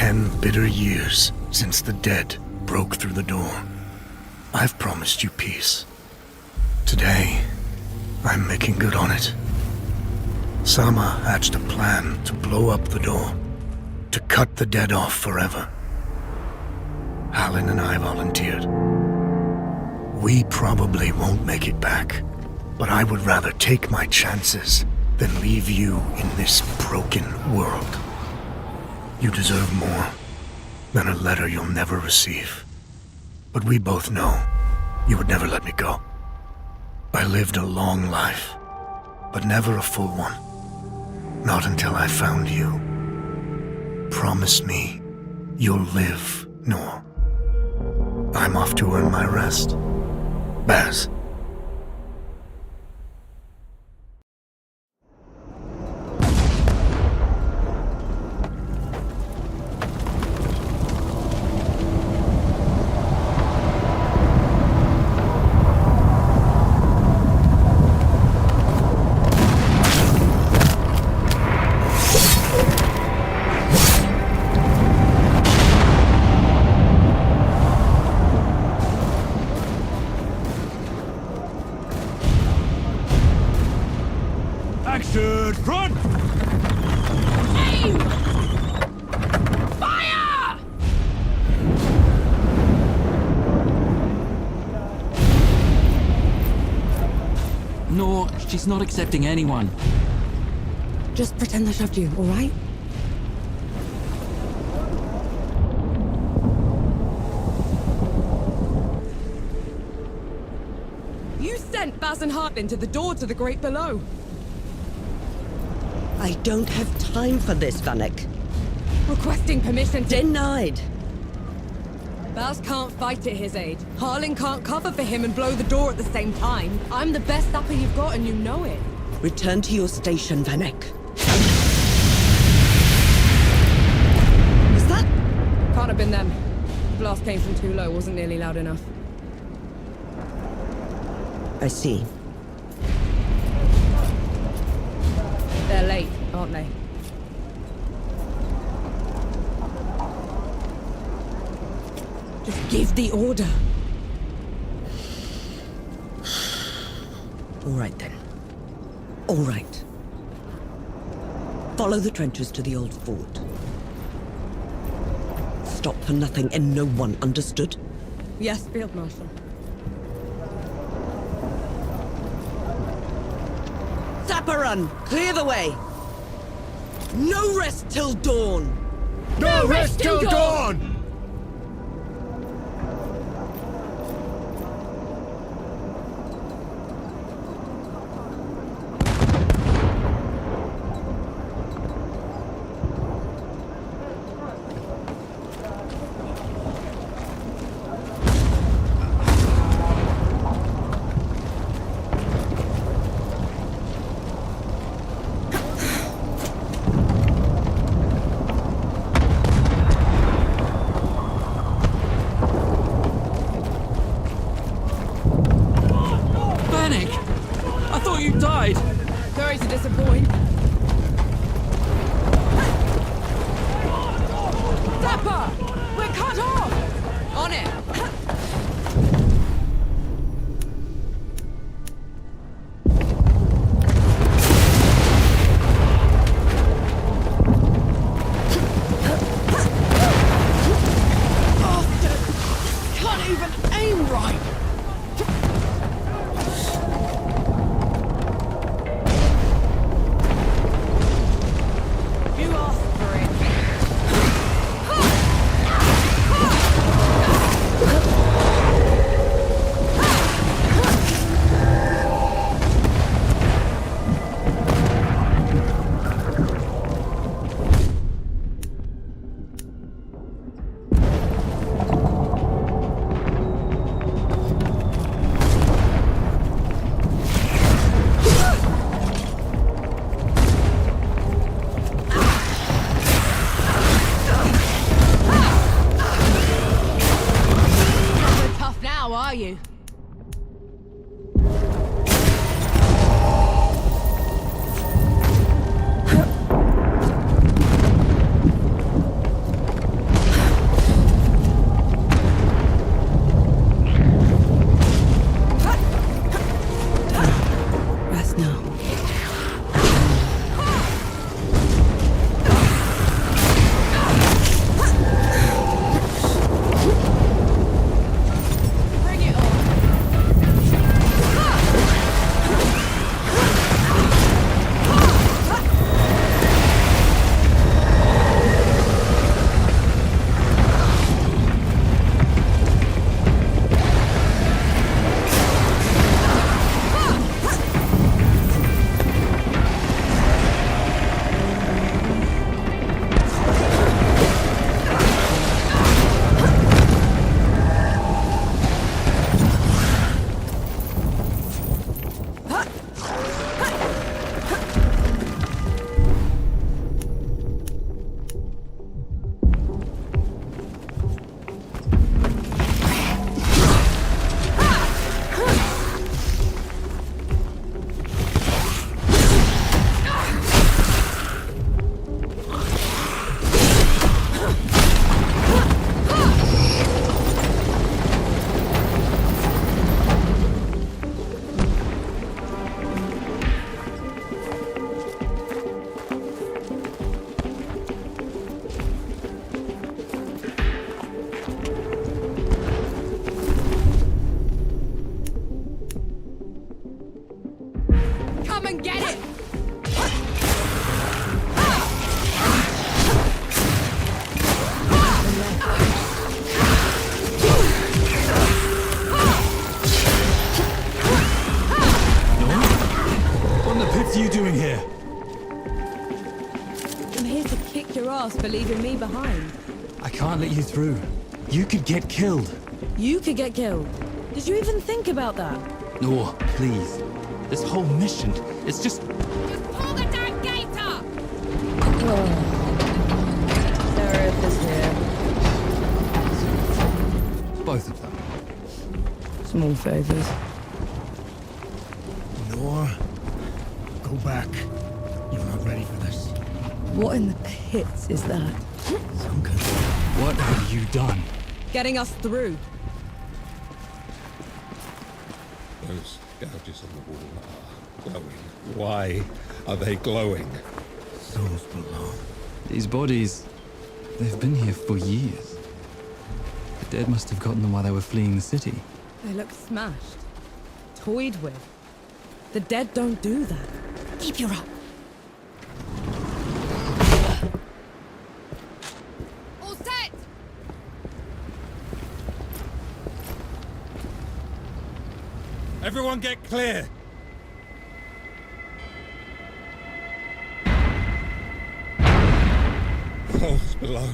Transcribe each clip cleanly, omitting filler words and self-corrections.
10 bitter years since the dead broke through the door. I've promised you peace. Today, I'm making good on it. Sama hatched a plan to blow up the door, to cut the dead off forever. Hallen and I volunteered. We probably won't make it back, but I would rather take my chances than leave you in this broken world. You deserve more than a letter you'll never receive. But we both know you would never let me go. I lived a long life, but never a full one. Not until I found you. Promise me you'll live, Noor. I'm off to earn my rest. Baz. Action! Front! Aim! Fire! No, she's not accepting anyone. Just pretend I shoved you, all right? You sent Baz and Hartlin to the door to the Great Below. I don't have time for this, Vanek. Requesting permission to... Denied. Baz can't fight at his age. Harlan can't cover for him and blow the door at the same time. I'm the best sapper you've got and you know it. Return to your station, Vanek. Was that? Can't have been them. The blast came from too low, wasn't nearly loud enough. I see. They're late, aren't they? Just give the order. All right, then. All right. Follow the trenches to the old fort. Stop for nothing and no one, understood? Yes, Field Marshal. Sapperun! Clear the way! No rest till dawn! No rest till dawn! for leaving me behind. I can't let you through. You could get killed. You could get killed. Did you even think about that? Nor, please. This whole mission, it's just... Just pull the damn gate up! Seraph is here. both of them. Small favors. Nor, go back. You're not ready for this. What in the pits is that? Some kind What have you done? Getting us through. Those gouges on the wall are glowing. Why are they glowing? souls below. These bodies, they've been here for years. The dead must have gotten them while they were fleeing the city. They look smashed. Toyed with. The dead don't do that. Keep your up. All set! Everyone get clear! Souls below.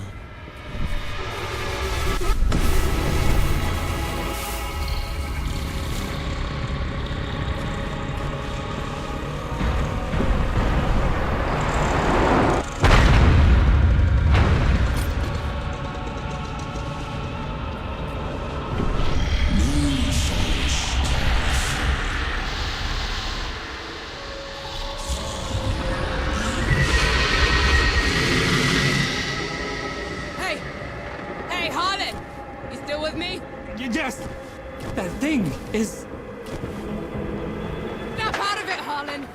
Hey, Harlan! You still with me? Yes! That thing is... Snap out of it, Harlan!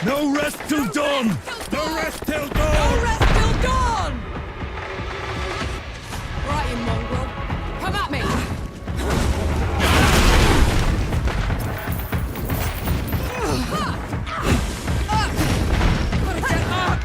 No rest till dawn! No rest till dawn! No rest till dawn! Right, you mongrel. Come at me! Gotta get up!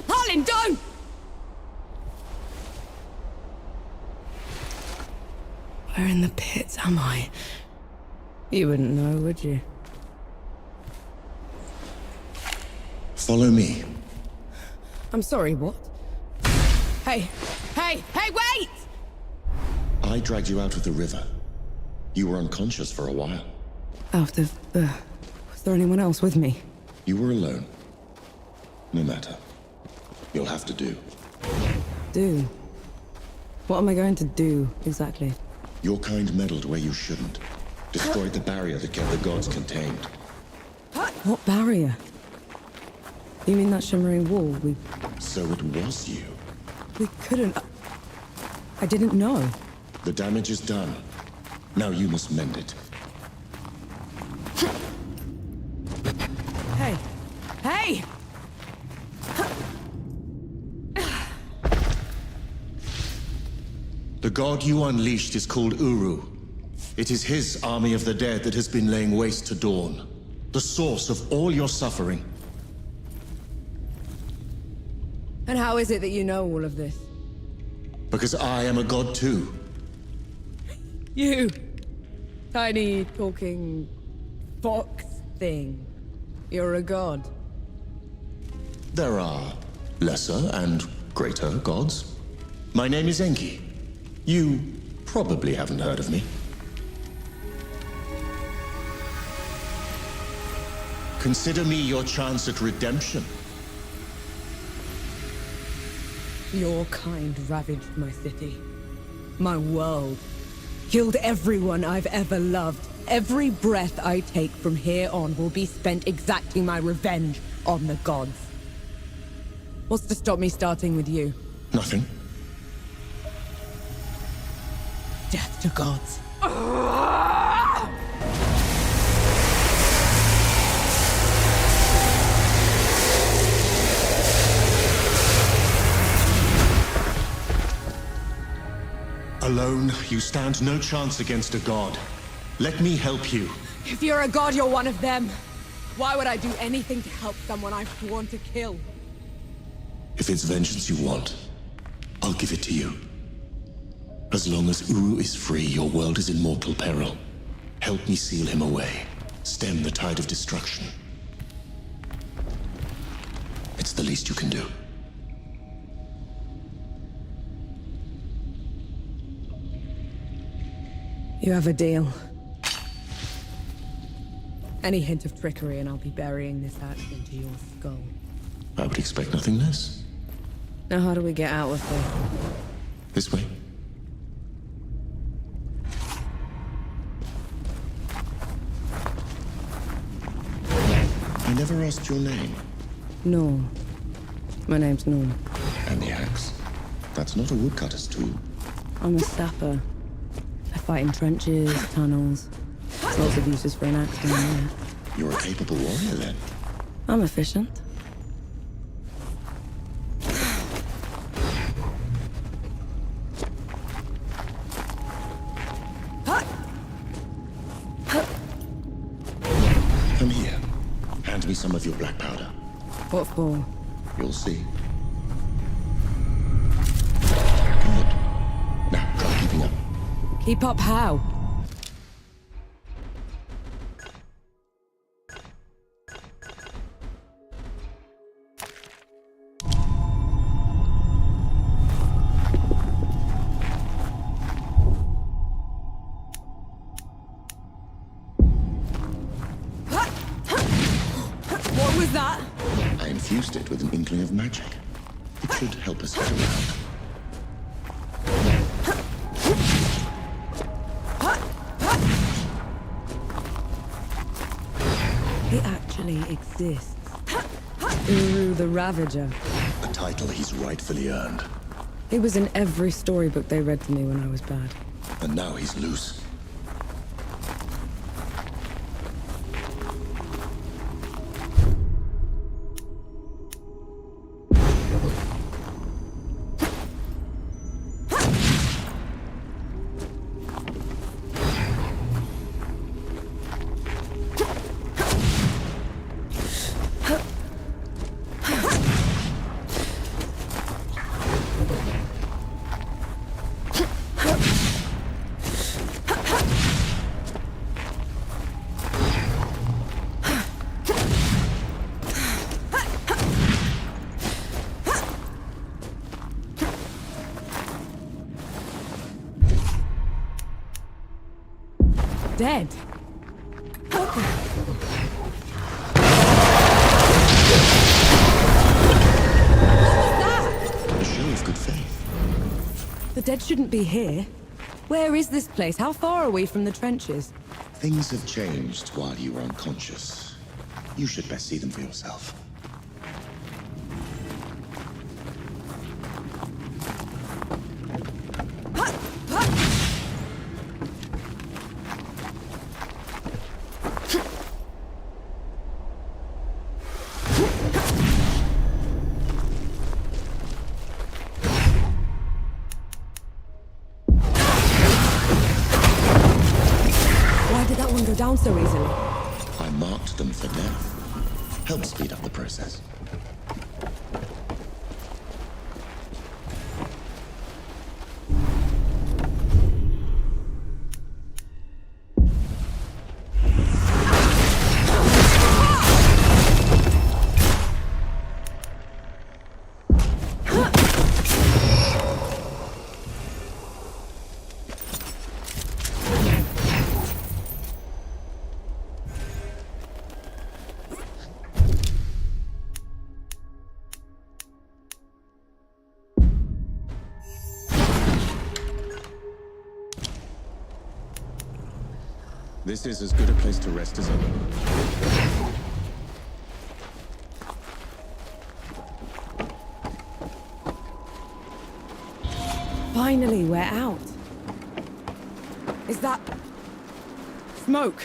Harlan, don't! Where in the pits am I? You wouldn't know, would you? Follow me. I'm sorry, what? Hey, wait! I dragged you out of the river. You were unconscious for a while. Was there anyone else with me? You were alone. No matter. You'll have to do. Do? What am I going to do, exactly? Your kind meddled where you shouldn't. Destroyed the barrier that kept the gods contained. What barrier? You mean that shimmering wall? So it was you. We couldn't... I didn't know. The damage is done. Now you must mend it. Hey! The god you unleashed is called Uru. It is his army of the dead that has been laying waste to Dawn, the source of all your suffering. And how is it that you know all of this? Because I am a god too. You! Tiny, talking... fox thing. You're a god. There are lesser and greater gods. My name is Enki. You probably haven't heard of me. Consider me your chance at redemption. Your kind ravaged my city. My world. Killed everyone I've ever loved. Every breath I take from here on will be spent exacting my revenge on the gods. What's to stop me starting with you? Nothing. Death to gods. Alone, you stand no chance against a god. Let me help you. If you're a god, you're one of them. Why would I do anything to help someone I've sworn to kill? If it's vengeance you want, I'll give it to you. As long as Uru is free, your world is in mortal peril. Help me seal him away. Stem the tide of destruction. It's the least you can do. You have a deal. Any hint of trickery and I'll be burying this axe into your skull. I would expect nothing less. Now how do we get out of here? This way. I never asked your name. Norm. My name's Norm. And the axe. That's not a woodcutter's tool. I'm a sapper. I fight in trenches, tunnels. Lots of uses for an axe down there. You're a capable warrior, then. I'm efficient. Come here. Hand me some of your black powder. What for? You'll see. Good. Now, try keeping up. Keep up how? What was that? I infused it with an inkling of magic. It should help us get around. He actually exists. Uru the Ravager. A title he's rightfully earned. He was in every storybook they read to me when I was bad. And now he's loose. Dead? A show of good faith. The dead shouldn't be here. Where is this place? How far are we from the trenches? Things have changed while you were unconscious. You should best see them for yourself. one go down so easily? I marked them for death. Help speed up the process. This is as good a place to rest as ever. Finally, we're out. Is that... smoke?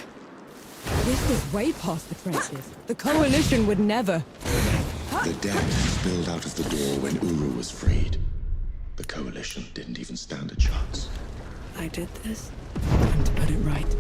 This is way past the trenches. The Coalition would never... The dead spilled out of the door when Uru was freed. The Coalition didn't even stand a chance. I did this. Time to put it right.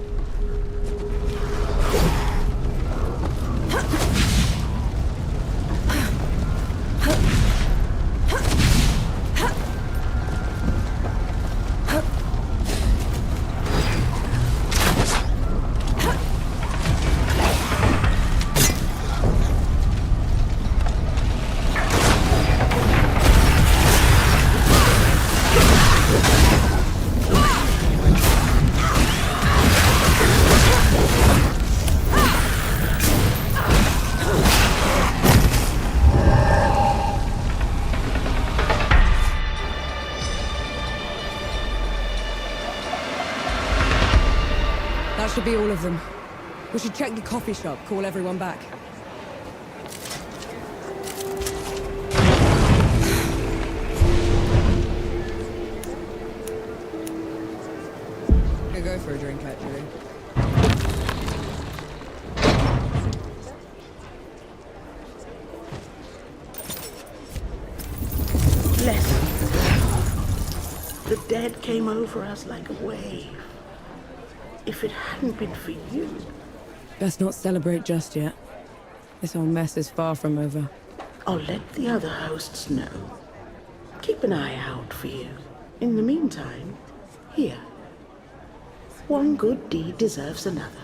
That should be all of them. We should check the coffee shop, call everyone back. Gonna go for a drink, actually. Bless us. The dead came over us like a wave. If it hadn't been for you... Best not celebrate just yet. This whole mess is far from over. I'll let the other hosts know. Keep an eye out for you. In the meantime, here. One good deed deserves another.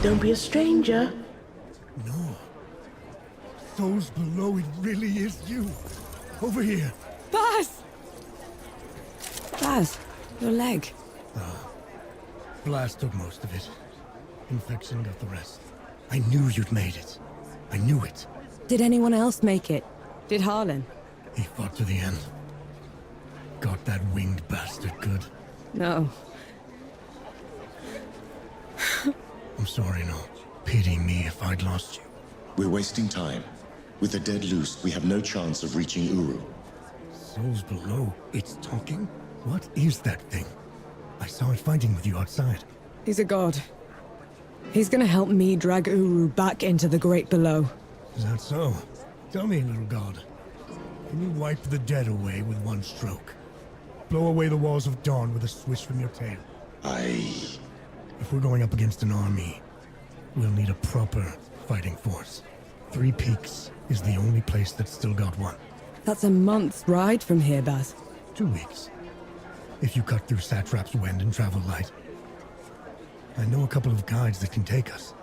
Don't be a stranger. No. Souls below, it really is you. Over here. Baz! Baz, your leg. Blast took most of it. Infection got the rest. I knew you'd made it. I knew it. Did anyone else make it? Did Harlan? He fought to the end. Got that winged bastard good. No. I'm sorry, no. Pity me if I'd lost you. We're wasting time. With the dead loose, we have no chance of reaching Uru. Souls below, it's talking? What is that thing? I saw it fighting with you outside. He's a god. He's gonna help me drag Uru back into the great below. Is that so? Tell me, little god. Can you wipe the dead away with one stroke? Blow away the walls of dawn with a swish from your tail? If we're going up against an army, we'll need a proper fighting force. Three Peaks is the only place that's still got one. That's a month's ride from here, Baz. 2 weeks. If you cut through Satrap's Wind and travel light. I know a couple of guides that can take us.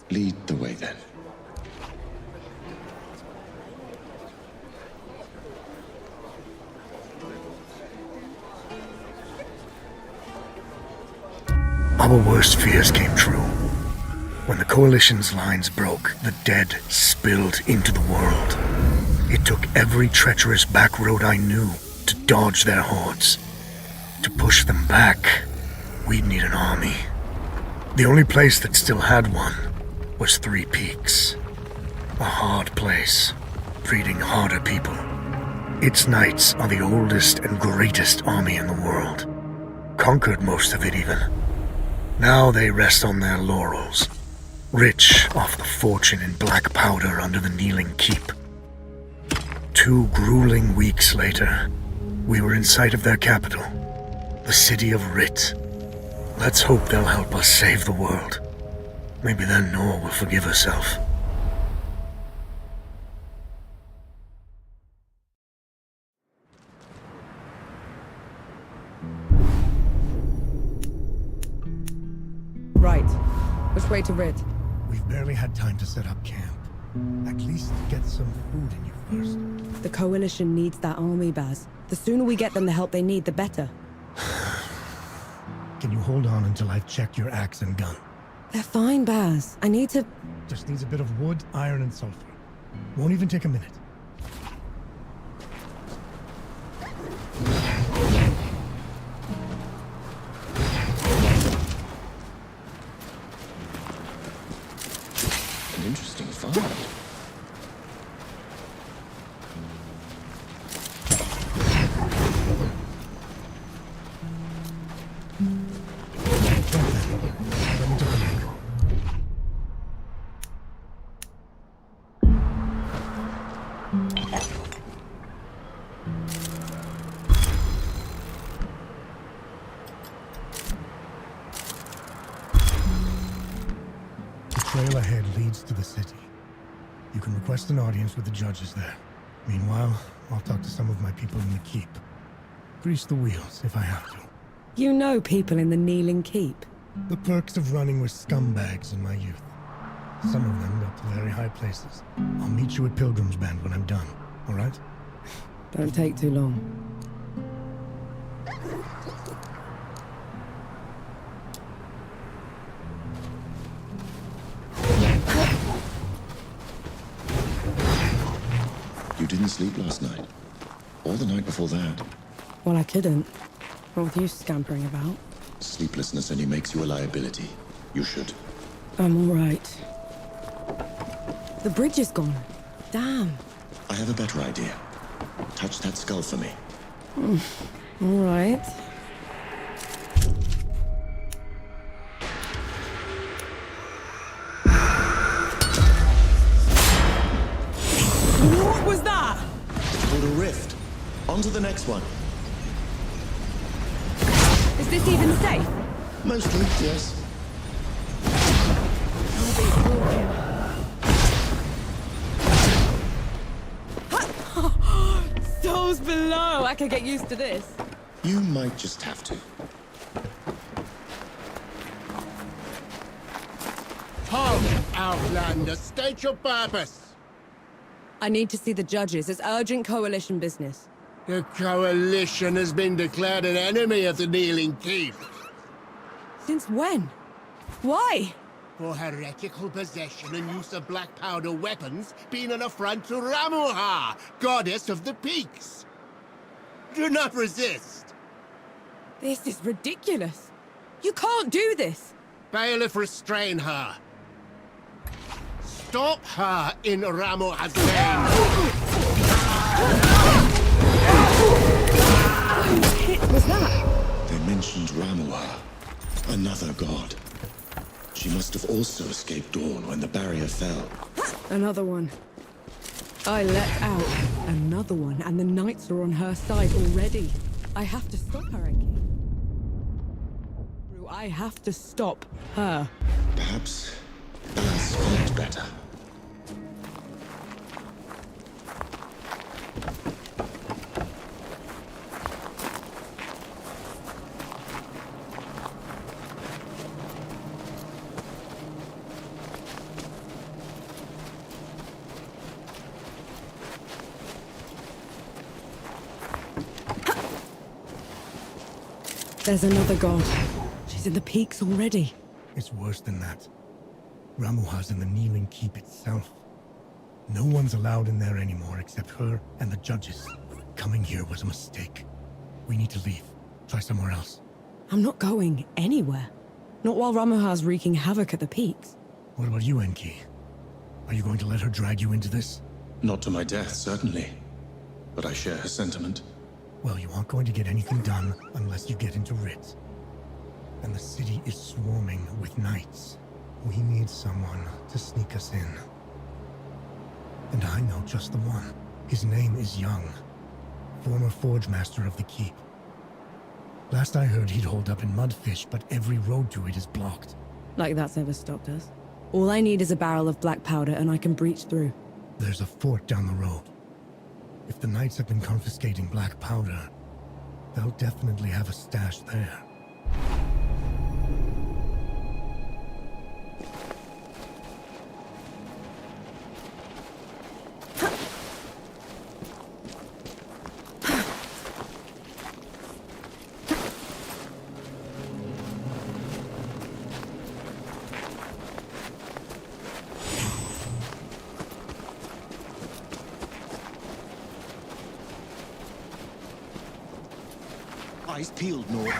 Lead the way then. Our worst fears came true. When the Coalition's lines broke, the dead spilled into the world. It took every treacherous back road I knew to dodge their hordes. To push them back, we'd need an army. The only place that still had one was Three Peaks. A hard place, breeding harder people. Its knights are the oldest and greatest army in the world. Conquered most of it even. Now they rest on their laurels, rich off the fortune in black powder under the Kneeling Keep. 2 grueling weeks later, we were in sight of their capital, the city of Rit. Let's hope they'll help us save the world. Maybe then Nor will forgive herself. Right. Which way to Rid? We've barely had time to set up camp. At least get some food in you first. The Coalition needs that army, Baz. The sooner we get them the help they need, the better. Can you hold on until I've checked your axe and gun? They're fine, Baz. I need to... Just needs a bit of wood, iron, and sulfur. Won't even take a minute. An interesting find. Let me take a look. The trail ahead leads to the city. You can request an audience with the judges there. Meanwhile, I'll talk to some of my people in the keep. Grease the wheels if I have to. You know people in the Kneeling Keep. The perks of running with scumbags in my youth. Some of them got to very high places. I'll meet you at Pilgrim's Band when I'm done, all right? Don't take too long. You didn't sleep last night? Or the night before that? Well, I couldn't. Not with you scampering about. Sleeplessness only makes you a liability. You should. I'm all right. The bridge is gone. Damn. I have a better idea. Touch that skull for me. All right. What was that? It's called a rift. On to the next one. Is this even safe? Mostly, yes. Souls below. I could get used to this. You might just have to. Halt, Outlander! State your purpose! I need to see the judges. It's urgent Coalition business. The Coalition has been declared an enemy of the Kneeling Keep Since when? Why? for heretical possession and use of black powder weapons being an affront to Ramuha, goddess of the peaks. Do not resist. This is ridiculous. You can't do this. Bailiff, restrain her. Stop her in Ramuha's name. What was that? They mentioned Ramuha, another god. She must have also escaped Dawn when the barrier fell. Another one. I let out another one, and the knights are on her side already. I have to stop her, Enki. I have to stop her. Perhaps Baz felt better. There's another god. She's in the peaks already. It's worse than that. Ramuha's in the kneeling keep itself. No one's allowed in there anymore except her and the judges. Coming here was a mistake. We need to leave. Try somewhere else. I'm not going anywhere. Not while Ramuha's wreaking havoc at the peaks. What about you, Enki? Are you going to let her drag you into this? Not to my death, certainly. But I share her sentiment. Well, you aren't going to get anything done unless you get into Rit. And the city is swarming with knights. We need someone to sneak us in. And I know just the one. His name is Young, former forge master of the keep. Last I heard, he'd hold up in Mudfish, but every road to it is blocked. Like that's never stopped us. All I need is a barrel of black powder and I can breach through. There's a fort down the road. If the knights have been confiscating black powder, they'll definitely have a stash there. Eyes peeled, Nor.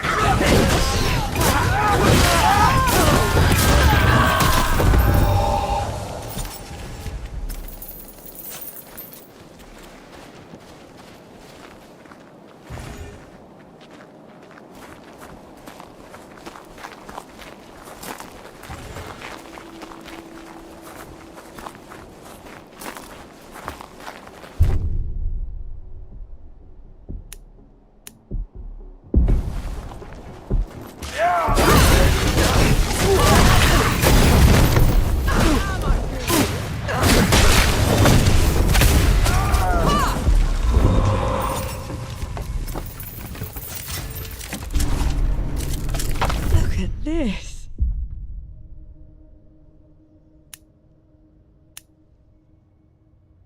This.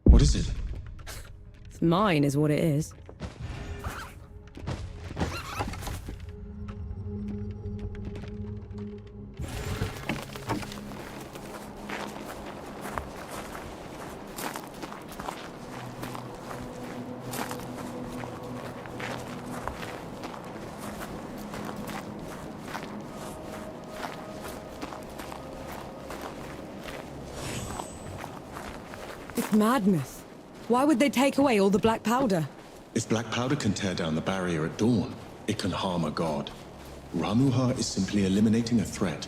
What is it? It's mine is what it is. It's madness. Why would they take away all the black powder? If black powder can tear down the barrier at dawn, it can harm a god. Ramuha is simply eliminating a threat.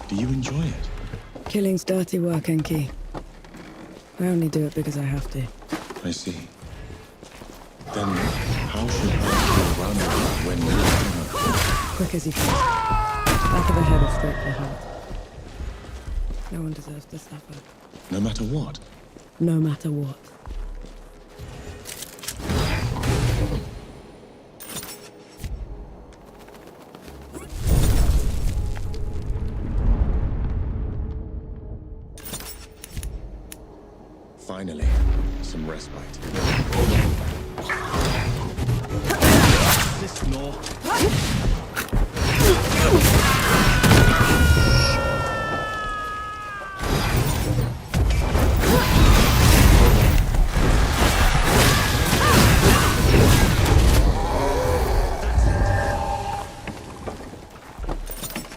Do you enjoy it? Killing's dirty work, Enki. I only do it because I have to. I see. Then how should I kill Ramuha when we're her? Quick as you can. Back of the head or straight for the heart. No one deserves to suffer. No matter what? No matter what. Finally, some respite. This law.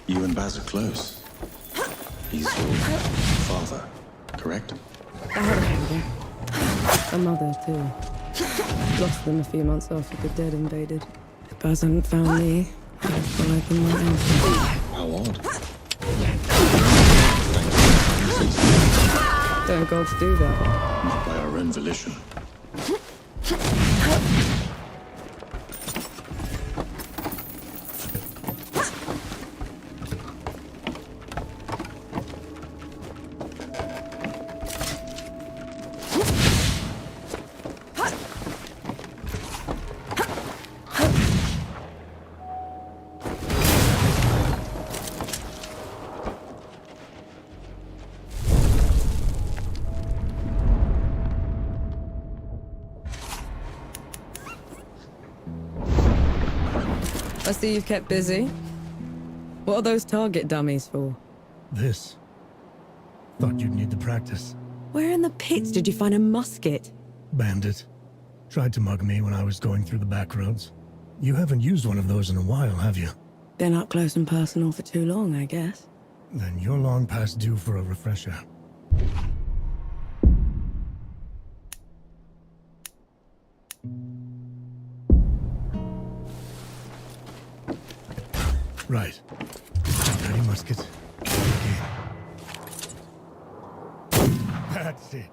You and Baz are close. He's your father, correct? I had a father. A mother, too. Lost them a few months after the dead invaded. Buzz hadn't found me. I'd have followed them right out. How odd. Don't gods do that? Not by our own volition. I see you've kept busy. What are those target dummies for? This. Thought you'd need the practice. Where in the pits did you find a musket? Bandit. Tried to mug me when I was going through the back roads. You haven't used one of those in a while, have you? Been up close and personal for too long, I guess. Then you're long past due for a refresher. Right. Ready, musket. Okay. That's it.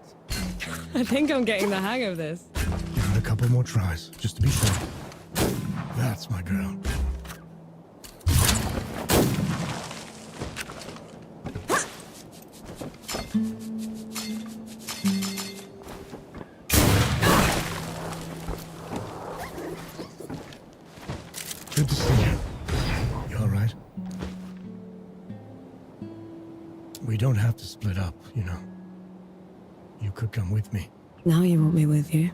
I think I'm getting the hang of this. Give it a couple more tries, just to be sure. That's my girl. Good to see you. You all right? We don't have to split up, you know. You could come with me. Now you want me with you?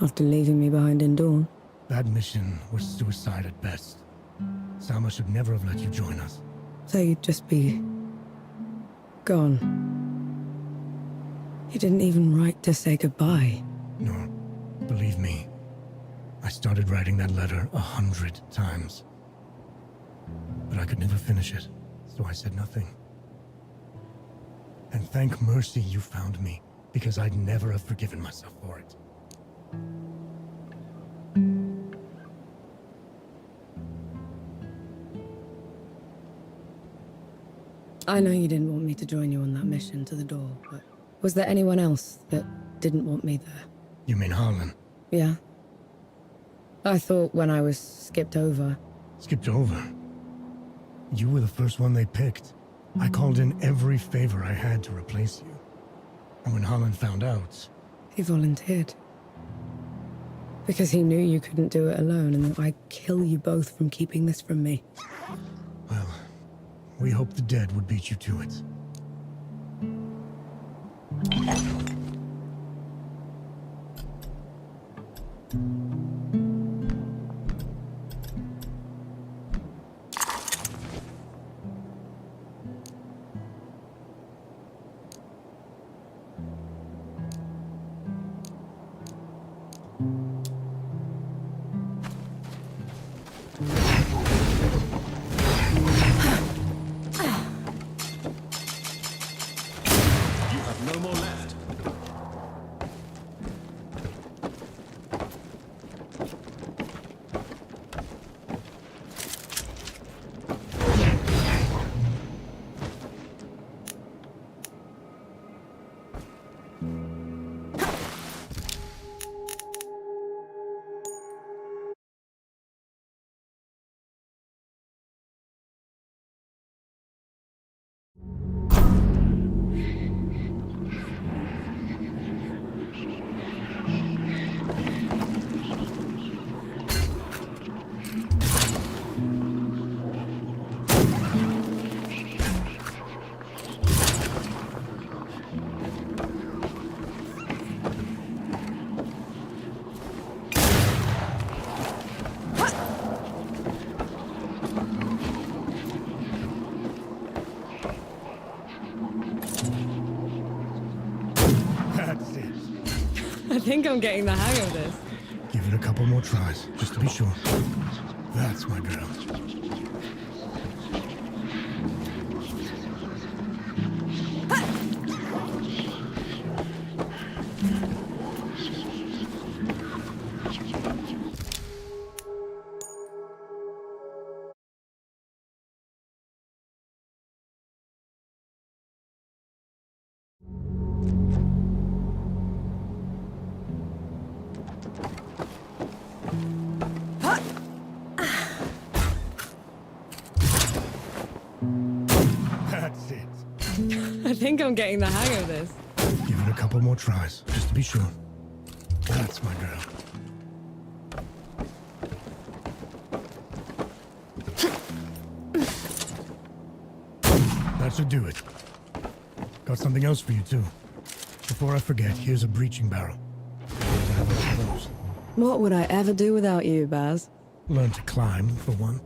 After leaving me behind in Dawn? That mission was suicide at best. Sama should never have let you join us. So you'd just be... gone. You didn't even write to say goodbye. No, believe me. I started writing that letter 100 times. But I could never finish it, so I said nothing. And thank mercy you found me, because I'd never have forgiven myself for it. I know you didn't want me to join you on that mission to the door, but was there anyone else that didn't want me there? You mean Harlan? Yeah. I thought when I was skipped over. Skipped over? You were the first one they picked. I called in every favor I had to replace you. And when Harlan found out... He volunteered. Because he knew you couldn't do it alone and that I'd kill you both from keeping this from me. Well, we hoped the dead would beat you to it. You have no more left. That's it. I think I'm getting the hang of this. Give it a couple more tries, just to be sure. That's my girl. think I'm getting the hang of this. Give it a couple more tries, just to be sure. That's my girl. That should do it. Got something else for you, too. Before I forget, here's a breaching barrel. Have one of those. What would I ever do without you, Baz? Learn to climb, for one.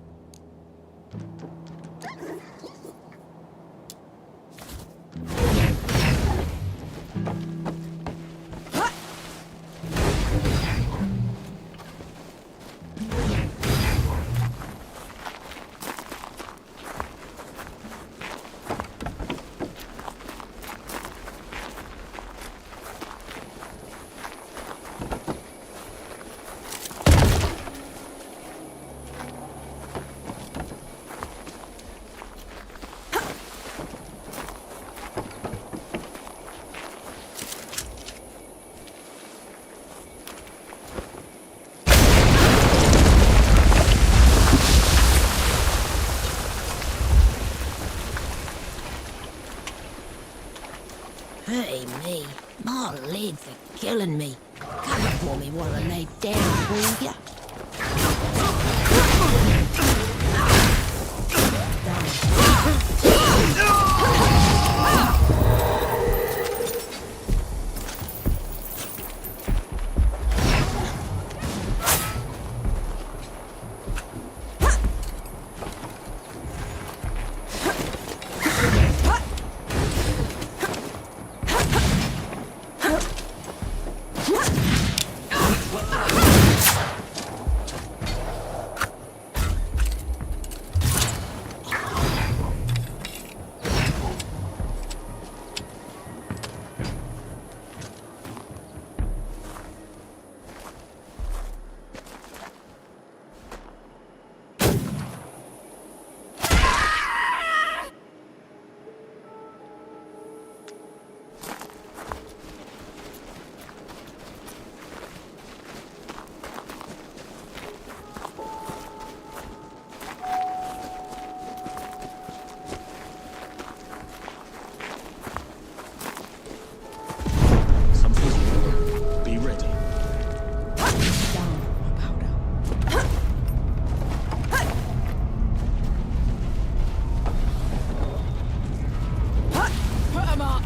Hey me, my legs are killing me. Cover for me while I lay down for you. Be ready. Put 'em up!